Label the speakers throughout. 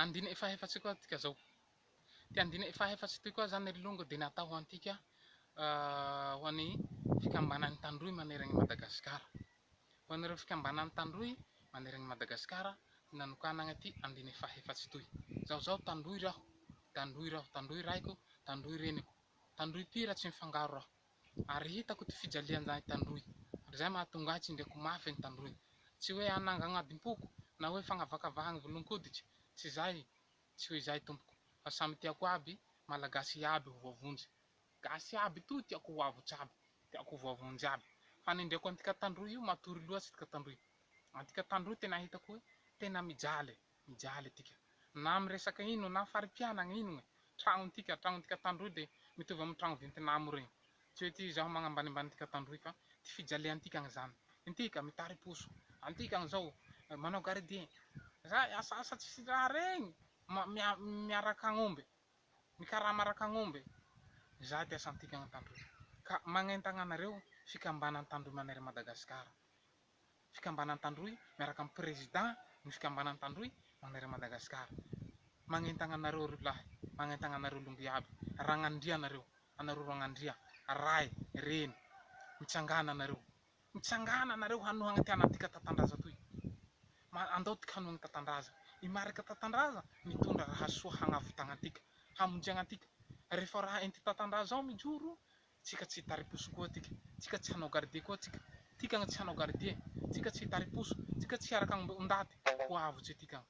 Speaker 1: andiny fahefatsy koa tika zao. Ty andiny fahefatsy ty koa zany longo de natao ho antika ho an'ny fikambanan'ny tandroy maneran'i Madagasikara. Ho an'ireo fikambanan'ny tandroy maneran'i Madagasikara nanokanagna ty andiny fahefatsy toy. Zao tandroy raho, tandroy raiko, tandroy reniko, tandroy pira tsy mifangaro raho. Ary hitako ty fijalian'izany tandroy. Ary zay mahatonga ahy tsy ndreky mafy ny tandroy. Tsy hoe ananga agnadim-poko na hoe fagnavakavahagny volon-koditra, tsy zay, tsy hoe zay tompoko. Fa samy tiako aby, malagasy aby ho voavonjy. Gasy aby to tiako ho avotsy aby, tiako ho voavonjy aby. Fa nindreko antika tandroy io matory loatsy tika tandroy. Antika tandroy tena hitako hoe tena mijaly tika. Na miresaka ino na fari-pianagna ino, tragnotika tandroy de mitovy amin'ny tragno vintinamo regny. Tsy hoe ty zaho magnambanimbany tika tandroy fa ty fijaliantikagny zany. Antika mitary poso, antikagny zao manao gardien. Zay asa tsisy raha regny, miaraka agn'omby, mikaramaraka agn'omby. Zay ty asantikagny tandroy. Ka magnentagna anareo fikambanan'ny tandroy maneran'i Madagasikara. Fikambanan'ny tandroy miaraka amin'ny président ny fikambanan'ny tandroy maneran'i Madagasikara. Magnentagna anareo rolahy, magnentagna anareo longo iaby. Ragnandria anareo ragnandria, ray, reny, mitsangana anareo hanohagna ty anatika tatandraza toy. Andao tika hanohagny tatandraza. I marika tatandraza mitondra raha soa hagnavotagna atika, hamonjegna atika. Rehefa raha enty tatandraza ao mijoro, tsika tsy hitary poso koa tika, tsika tsy hanao gardien koa tsika. Tikagny tsy hanao gardien, tsika tsy hitary poso, tsika tsy hiaraka ndaty, ho avotsy tikagny.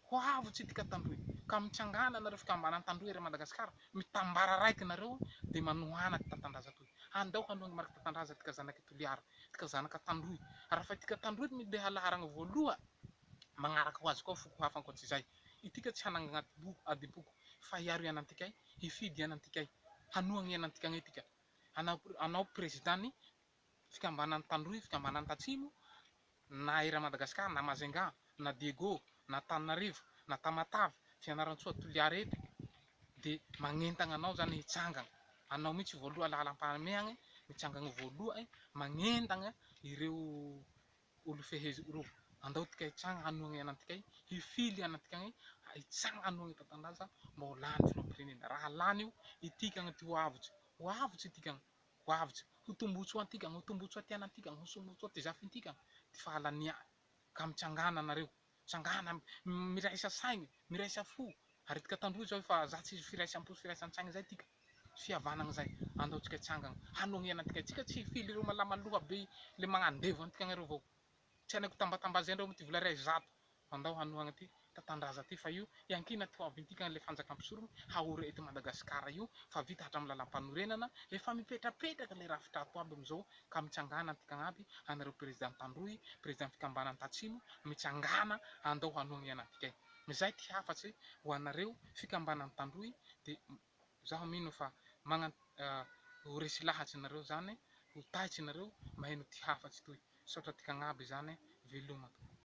Speaker 1: Ho avotsy tika tandroy. Ka mitsangana anareo fikambanan'ny tandroy ery Madagasikara, mitambara raiky nareo de manohana ty tatandraza toy. Andao hanohagny marika tatandraza tika zanaky Toliara, tika zanaka tandroy. Raha fa tika tandroy mideha laharagny voaloha, magnaraka ho azy koa foko hafa ankoatsy zay. Itika tsy hananga agnaty adi-boko fa hiaro ianantikay, hifidy ianantikay, hanohagny ianantikagny itika. Anao président-ny fikambanan'ny tandroy, fikambanan'ny tatsimo, na ery Madagasikara, na Majunga, na Diego, na Antananarivo, na Tamatave, Fianarantsoa, Toliara eto, de magnentagna anao zany hitsangagna. Anao mihitsy voaloha lahalam-pahamehagny, mitsangagny voaloha, magnentagna ireo olo fehezy reo. Andao tika hitsanga hanohagny ianantikay, hifily ianantikagny, hitsanga hanohagny tatandraza mba ho lany filoham-pirenena. Raha lany io, itikagny ty ho avotsy itikagny, ho avotsy. Ho tombotsoa antikagny, ho tombotsoa ty anantikagny, ho tombotsoa ty zafintikagny, ty fahalania. Ka mitsangana anareo, mitsangana, miraisa saigny, miraisa fo. Ary tika tandroy zao efa zatsy firaisam-po sy firaisan-tsaigny zay tika. Fihavanagny zay, andao tsika hitsangagna, hanohagny ianantikay. Tsika tsy hifily reo malamalova be le magnandevo antikagny reo vao. Tsy hainao tambatambazendrao ty vola ray zato. Andao hanohagny ty tatandraza ty fa io iankina ty hoavintikagny le fanjakam-pisorony hahora eto Madagasikara io fa vita hatraminy lalam-panorenana efa mipetrapetraka le rafitra ato aby amizao ka mitsangana antikagny aby anareo président tandroy, président fikambanan'ny tatsimo mitsangana andao hanohagny ianantikay. Zay ty hafatsy ho anareo fikambanan'ny tandroy de zaho mino fa ho resy lahatsy nareo zany, ho taitsy nareo maheno ty hafatsy toy. Saotra tikagny aby zany, veloma.